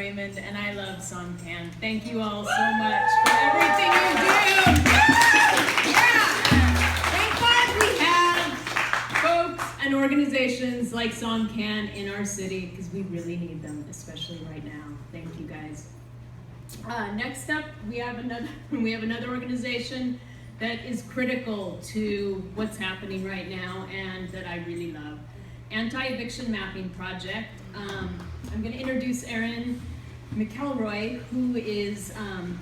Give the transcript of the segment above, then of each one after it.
Raymond, and I love SOMCAN. Thank you all so much for everything you do. Yeah! Thank God we have folks and organizations like SOMCAN in our city, because we really need them, especially right now. Thank you guys. Next up, we have another organization that is critical to what's happening right now and that I really love. Anti-Eviction Mapping Project. I'm going to introduce Erin McElroy, who is,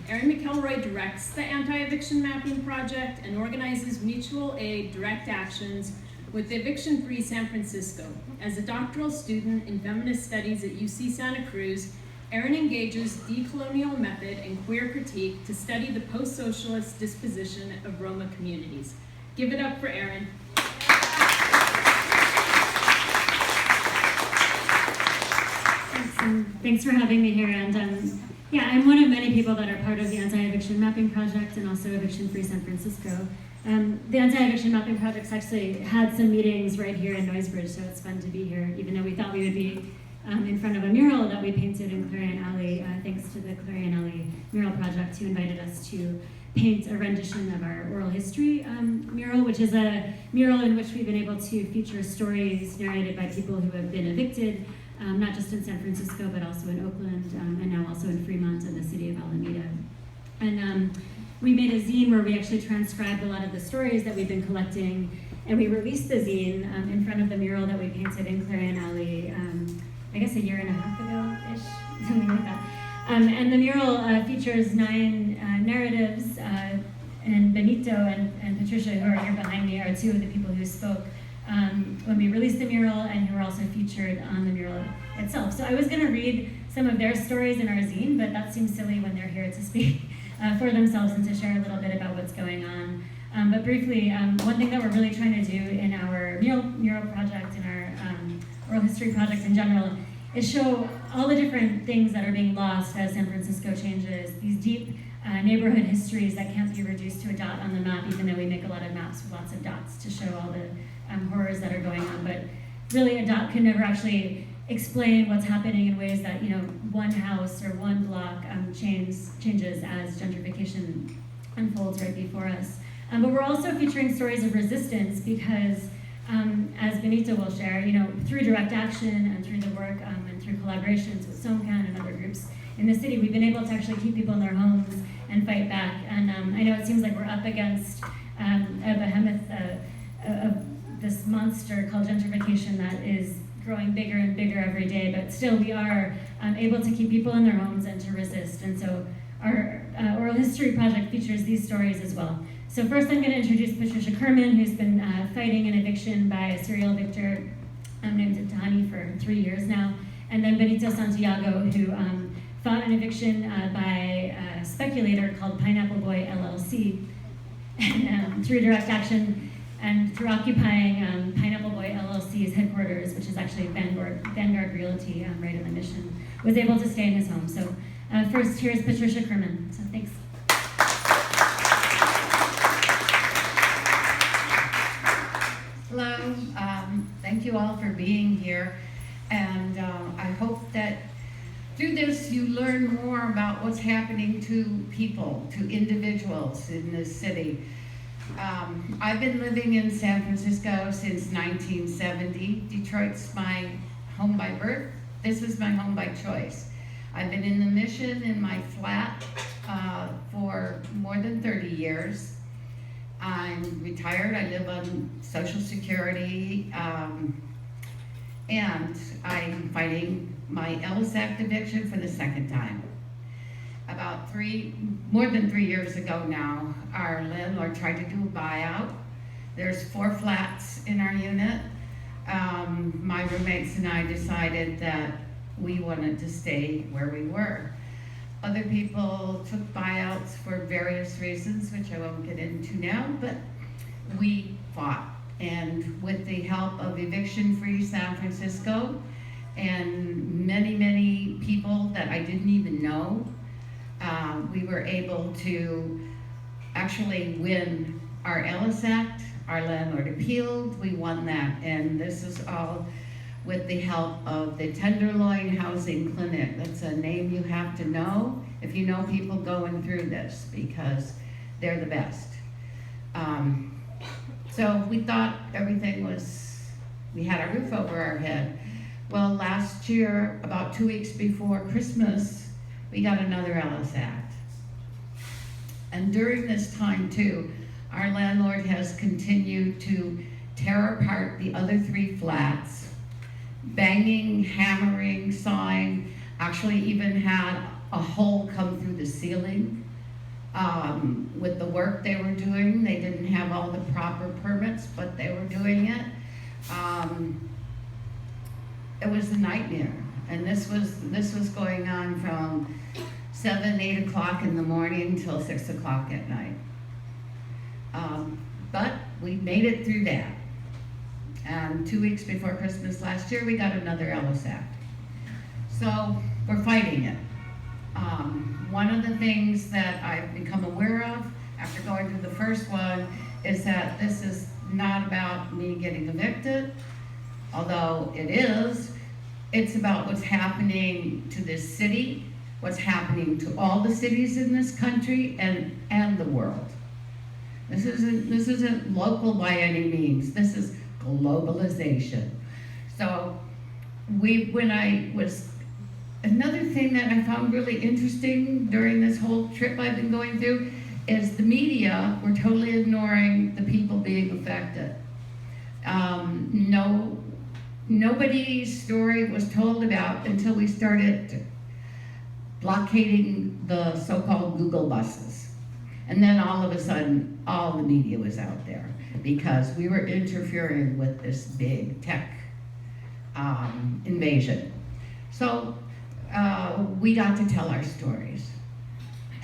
Erin McElroy directs the Anti-Eviction Mapping Project and organizes mutual aid direct actions with Eviction Free San Francisco. As a doctoral student in feminist studies at UC Santa Cruz, Erin engages decolonial method and queer critique to study the post-socialist disposition of Roma communities. Give it up for Erin. Thanks for having me here. And yeah, I'm one of many people that are part of the Anti-Eviction Mapping Project and also Eviction Free San Francisco. The Anti-Eviction Mapping Project's actually had some meetings right here in Noisebridge, so it's fun to be here, even though we thought we would be in front of a mural that we painted in Clarion Alley, thanks to the Clarion Alley Mural Project, who invited us to paint a rendition of our oral history mural, which is a mural in which we've been able to feature stories narrated by people who have been evicted, not just in San Francisco, but also in Oakland, and now also in Fremont and the city of Alameda. And we made a zine where we actually transcribed a lot of the stories that we've been collecting, and we released the zine in front of the mural that we painted in Clarion Alley, I guess a year and a half ago-ish, something like that. And the mural features 9 narratives, and Benito and Patricia, who are here behind me, are 2 of the people who spoke when we released the mural and who were also featured on the mural itself. So I was going to read some of their stories in our zine, but that seems silly when they're here to speak for themselves and to share a little bit about what's going on. But briefly, one thing that we're really trying to do in our mural project, in our oral history project in general, is show all the different things that are being lost as San Francisco changes, these deep neighborhood histories that can't be reduced to a dot on the map, even though we make a lot of maps with lots of dots to show all the horrors that are going on. But really, a dot can never actually explain what's happening in ways that, one house or one block changes as gentrification unfolds right before us. But we're also featuring stories of resistance because, as Benito will share, through direct action and through the work and through collaborations with SOMCAN and other groups in the city, we've been able to actually keep people in their homes and fight back. And I know it seems like we're up against a behemoth of this monster called gentrification that is growing bigger and bigger every day, but still we are able to keep people in their homes and to resist. And so our oral history project features these stories as well. So first I'm going to introduce Patricia Kerman, who's been fighting an eviction by a serial evictor named Tahani for 3 years now. And then Benito Santiago, who fought an eviction by a speculator called Pineapple Boy LLC. And through direct action and through occupying Pineapple Boy LLC's headquarters, which is actually Vanguard Realty right in the Mission, was able to stay in his home. So first, here's Patricia Kerman. So thanks. Hello, thank you all for being here, and I hope that through this you learn more about what's happening to people, to individuals in this city. I've been living in San Francisco since 1970. Detroit's my home by birth. This is my home by choice. I've been in the Mission in my flat for more than 30 years. I'm retired, I live on Social Security, and I'm fighting my Ellis Act eviction for the 2nd time. About more than 3 years ago now, our landlord tried to do a buyout. There's 4 flats in our unit. My roommates and I decided that we wanted to stay where we were. Other people took buyouts for various reasons, which I won't get into now, but we fought. And with the help of Eviction Free San Francisco and many, many people that I didn't even know, we were able to actually win our Ellis Act. Our landlord appealed, we won that, and this is all with the help of the Tenderloin Housing Clinic. That's a name you have to know if you know people going through this, because they're the best. So we thought everything was, we had a roof over our head. Well, last year, about 2 weeks before Christmas, we got another Ellis Act. And during this time too, our landlord has continued to tear apart the other 3 flats, banging, hammering, sawing, actually even had a hole come through the ceiling. With the work they were doing, they didn't have all the proper permits, but they were doing it. It was a nightmare, and this was going on from 7, 8 o'clock in the morning till 6 o'clock at night. But we made it through that. And 2 weeks before Christmas last year, we got another Ellis Act. So we're fighting it. One of the things that I've become aware of after going through the first one is that this is not about me getting evicted, although it is. It's about what's happening to this city, what's happening to all the cities in this country and the world. This isn't local by any means. This is globalization. So another thing that I found really interesting during this whole trip I've been going through is the media were totally ignoring the people being affected. Nobody's story was told about until we started blockading the so-called Google buses. And then all of a sudden, all the media was out there because we were interfering with this big tech invasion. So we got to tell our stories,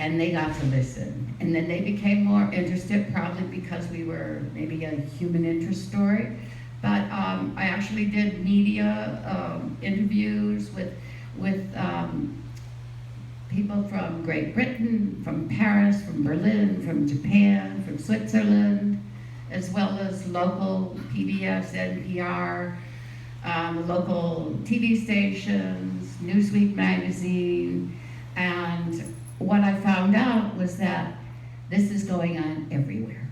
and they got to listen. And then they became more interested, probably because we were maybe a human interest story. But I actually did media interviews with people from Great Britain, from Paris, from Berlin, from Japan, from Switzerland, as well as local PBS, NPR, local TV stations, Newsweek magazine. And what I found out was that this is going on everywhere.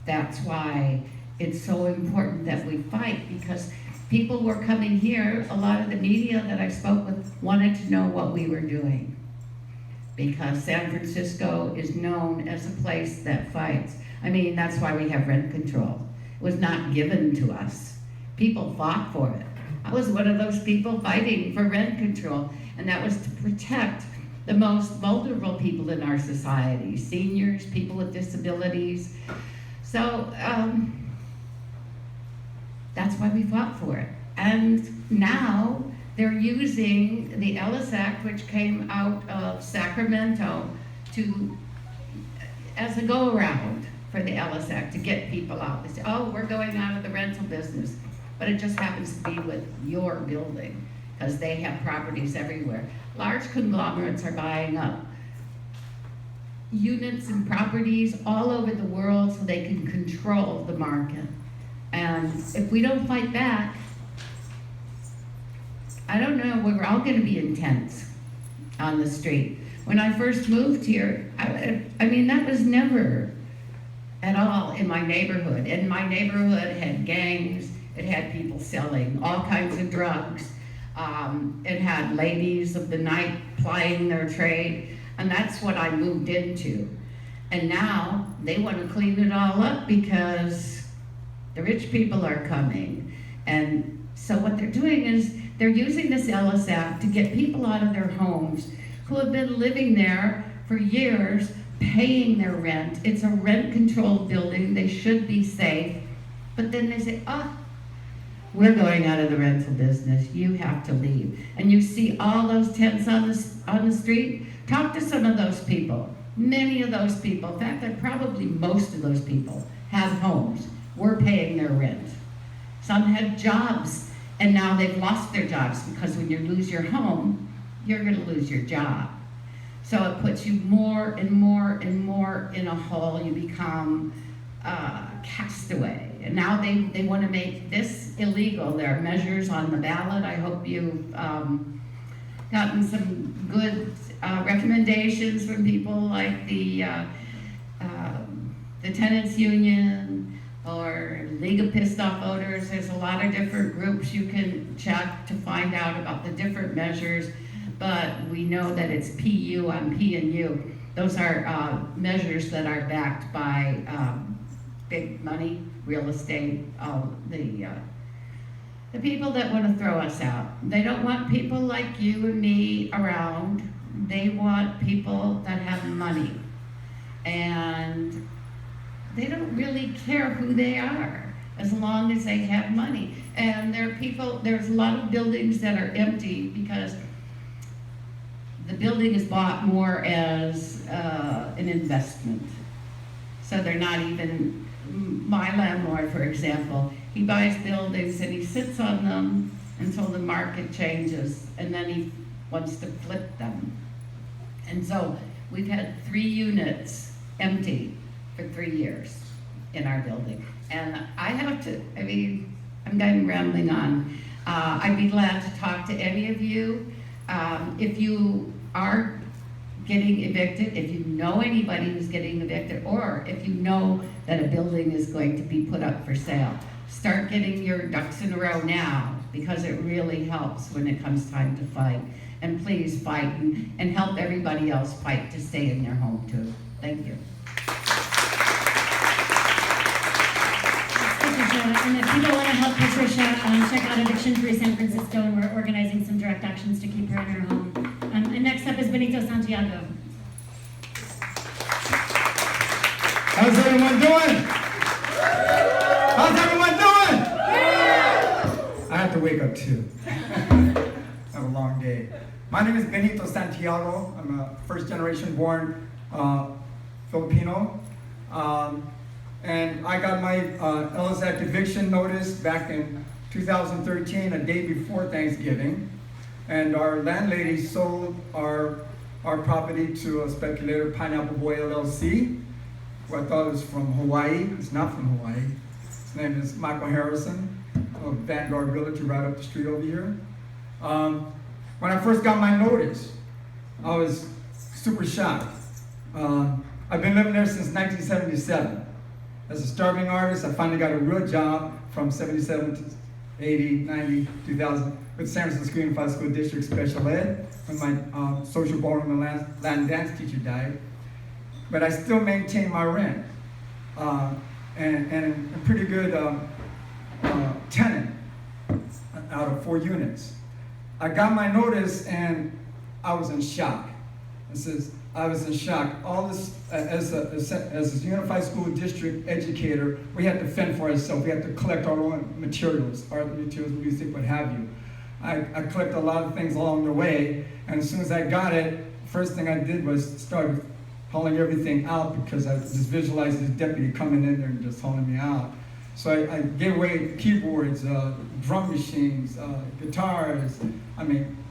That's why it's so important that we fight, because people were coming here, a lot of the media that I spoke with wanted to know what we were doing, because San Francisco is known as a place that fights. I mean, that's why we have rent control. It was not given to us. People fought for it. I was one of those people fighting for rent control, and that was to protect the most vulnerable people in our society, seniors, people with disabilities. So that's why we fought for it. And now they're using the Ellis Act, which came out of Sacramento, as a go-around for the Ellis Act to get people out. They say, oh, we're going out of the rental business. But it just happens to be with your building, because they have properties everywhere. Large conglomerates are buying up units and properties all over the world so they can control the market. And if we don't fight back, I don't know, we're all gonna be intense on the street. When I first moved here, I mean, that was never at all in my neighborhood. And my neighborhood had gangs, it had people selling all kinds of drugs. It had ladies of the night plying their trade, and that's what I moved into. And now they want to clean it all up because the rich people are coming. And so what they're doing is they're using this Ellis Act to get people out of their homes who have been living there for years, paying their rent. It's a rent-controlled building. They should be safe. But then they say, oh, we're going out of the rental business. You have to leave. And you see all those tents on the street. Talk to some of those people. Many of those people, in fact, probably most of those people have homes. We're paying their rent. Some had jobs, and now they've lost their jobs, because when you lose your home, you're going to lose your job. So it puts you more and more and more in a hole. You become castaway. now they want to make this illegal. There are measures on the ballot. I hope you've gotten some good recommendations from people like the Tenants Union or League of Pissed Off Voters. There's a lot of different groups you can check to find out about the different measures, but we know that it's PU on P&U. Those are measures that are backed by big money, real estate, the people that want to throw us out. They don't want people like you and me around. They want people that have money. And they don't really care who they are as long as they have money. And there's a lot of buildings that are empty because the building is bought more as an investment. So they're not even, my landlord, for example, he buys buildings and he sits on them until the market changes, and then he wants to flip them. And so we've had 3 units empty for 3 years in our building. And I'm going rambling on. I'd be glad to talk to any of you. If you are getting evicted, if you know anybody who's getting evicted, or if you know that a building is going to be put up for sale, start getting your ducks in a row now, because it really helps when it comes time to fight. And please fight and help everybody else fight to stay in their home too. Thank you. Patricia, and if people want to help Patricia, check out Eviction Free San Francisco, and we're organizing some direct actions to keep her in her home. And next up is Benito Santiago. How's everyone doing? How's everyone doing? I have to wake up too. I have a long day. My name is Benito Santiago. I'm a first-generation born Filipino. And I got my LSAC eviction notice back in 2013, a day before Thanksgiving. And our landlady sold our property to a speculator, Pineapple Boy LLC, who I thought was from Hawaii. It's not from Hawaii. His name is Michael Harrison of Vanguard Realty right up the street over here. When I first got my notice, I was super shocked. I've been living there since 1977. As a starving artist, I finally got a real job from 77 to 80, 90, 2000 with San Francisco Unified School District Special Ed when my social ballroom and Latin dance teacher died. But I still maintain my rent and a pretty good tenant out of 4 units. I got my notice and I was in shock. I was in shock. All this, as a unified school district educator, we had to fend for ourselves. We had to collect our own materials, art materials, music, what have you. I collected a lot of things along the way, and as soon as I got it, first thing I did was start hauling everything out because I just visualized this deputy coming in there and just hauling me out. So I gave away keyboards, drum machines, guitars,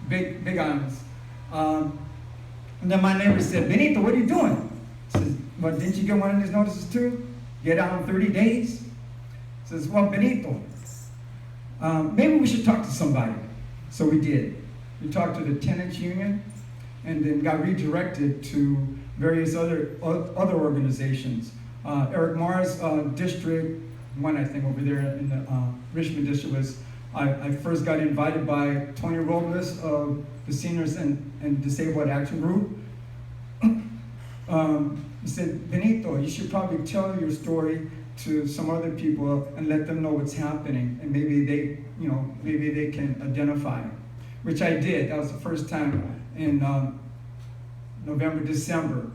big items. And then my neighbor said, Benito, what are you doing? I says, well, didn't you get one of these notices too? Get out in 30 days? I says, well, Benito, maybe we should talk to somebody. So we did. We talked to the tenants union and then got redirected to various other organizations. Eric Marr's district, one I think over there in the Richmond district was, I first got invited by Tony Robles of the Seniors and Disabled Action Group. He said, Benito, you should probably tell your story to some other people and let them know what's happening, and maybe they can identify, which I did. That was the first time in November, December.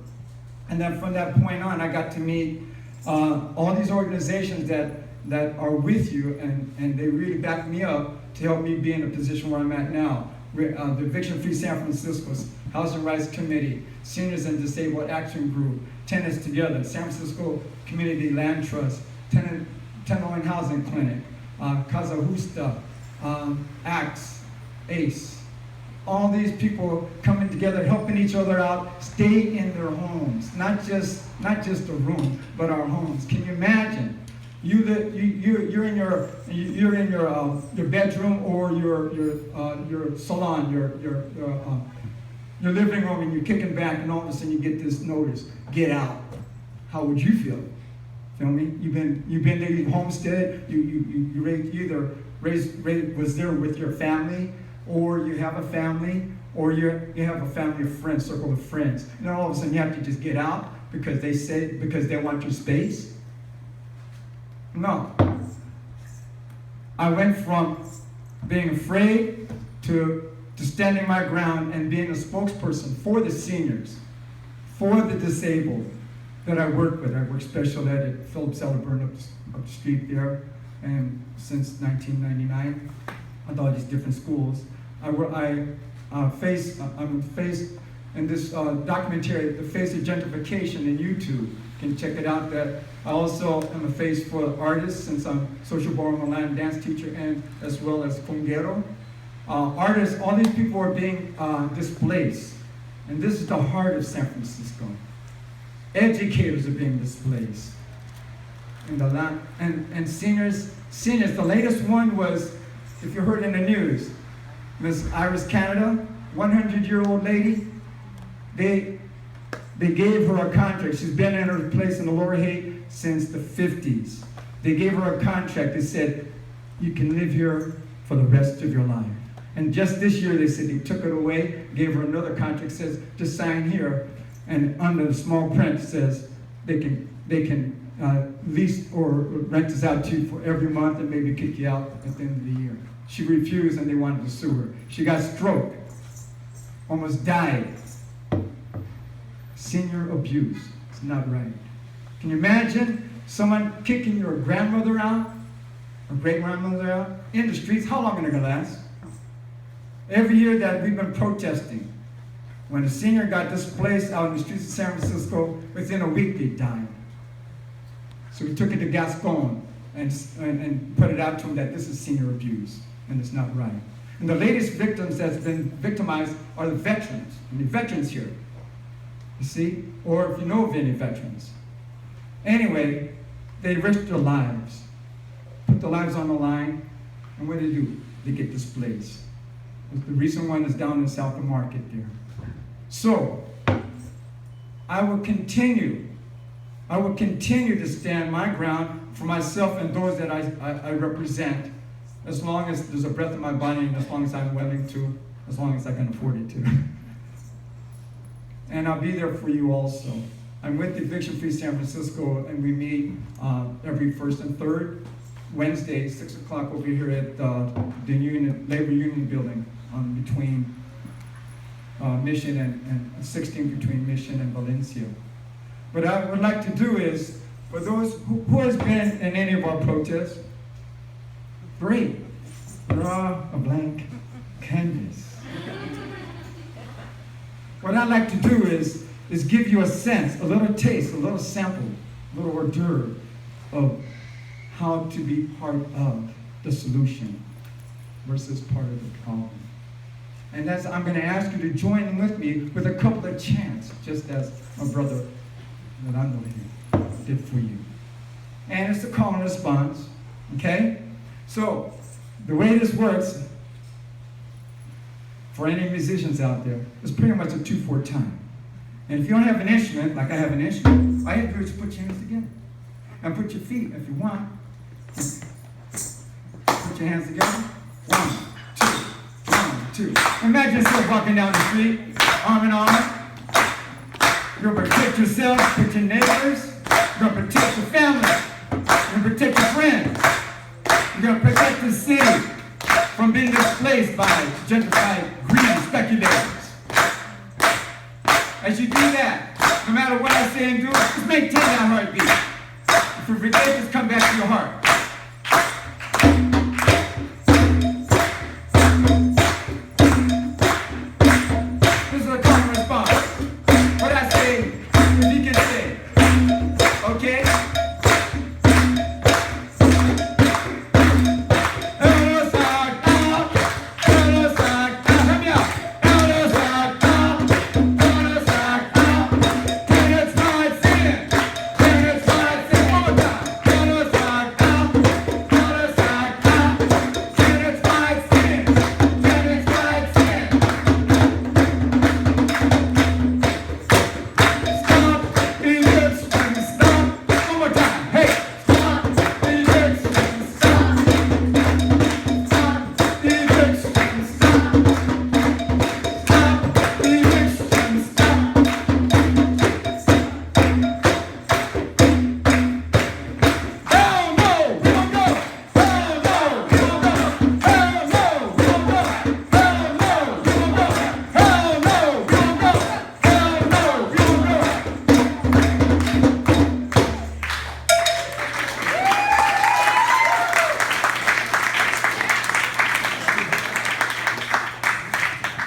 And then from that point on, I got to meet all these organizations that are with you, and they really backed me up to help me be in the position where I'm at now. The Eviction Free San Francisco's Housing Rights Committee, Seniors and Disabled Action Group, Tenants Together, San Francisco Community Land Trust, Tenant Low Housing Clinic, Casa Justa, ACTS, ACE. All these people coming together, helping each other out, stay in their homes, not just a room, but our homes. Can you imagine You're in your bedroom or your salon, your living room, and you're kicking back, and all of a sudden you get this notice: get out. How would you feel? Feel me? You've been there, you homestead, you either was there with your family, or you have a family, or you have a family of friends, circle of friends. And then all of a sudden you have to just get out because they want your space. No. I went from being afraid to standing my ground and being a spokesperson for the seniors, for the disabled that I work with. I work special ed at Phillips Elderburn up the street there, and since 1999, at all these different schools. I'm faced in this documentary, The Face of Gentrification, in YouTube. You can check it out. That I also am a face for artists, since I'm social ballroom and Latin dance teacher, and as well as conguero. Artists, all these people are being displaced, and this is the heart of San Francisco. Educators are being displaced. And seniors, the latest one was, if you heard in the news, Miss Iris Canada, 100-year-old lady, they gave her a contract. She's been in her place in the Lower Haight since the 50s. They gave her a contract. They said, you can live here for the rest of your life. And just this year, they said they took it away, gave her another contract, says, just sign here. And under the small print says they can lease or rent this out to you for every month and maybe kick you out at the end of the year. She refused, and they wanted to sue her. She got stroke, almost died. Senior abuse. It's not right. Can you imagine someone kicking your grandmother out, or great-grandmother out, in the streets? How long are they going to last? Every year that we've been protesting, when a senior got displaced out in the streets of San Francisco, within a week they died. So we took it to Gascon and put it out to him that this is senior abuse, and it's not right. And the latest victims that's been victimized are the veterans, and the veterans here, you see, or if you know of any veterans. Anyway, they risked their lives, put their lives on the line, and what do? They get displaced. The recent one is down in South of Market there. So, I will continue to stand my ground for myself and those that I represent, as long as there's a breath in my body and as long as I'm willing to, as long as I can afford it to. And I'll be there for you also. I'm with Eviction Free San Francisco, and we meet every first and third Wednesday, 6 o'clock over here at the Labor Union Building between Mission and 16 between Mission and Valencia. What I would like to do is, for those who has been in any of our protests, great, draw a blank canvas. What I'd like to do is give you a sense, a little taste, a little sample, a little hors d'oeuvre of how to be part of the solution versus part of the problem. And I'm going to ask you to join in with me with a couple of chants, just as my brother that I know here did for you. And it's a call and response, okay? So, the way this works, for any musicians out there, is pretty much a 2/4 time. And if you don't have an instrument, like I have an instrument, all you have to do is put your hands together. And put your feet, if you want. Put your hands together. 1, 2, 1, 2. Imagine yourself walking down the street, arm in arm. You're going to protect yourself, protect your neighbors. You're going to protect your family. You're going to protect your friends. You're going to protect the city from being displaced by gentrified, greedy speculators. As you do that, no matter what I say and do, just maintain that heartbeat. If you forget, just come back to your heart.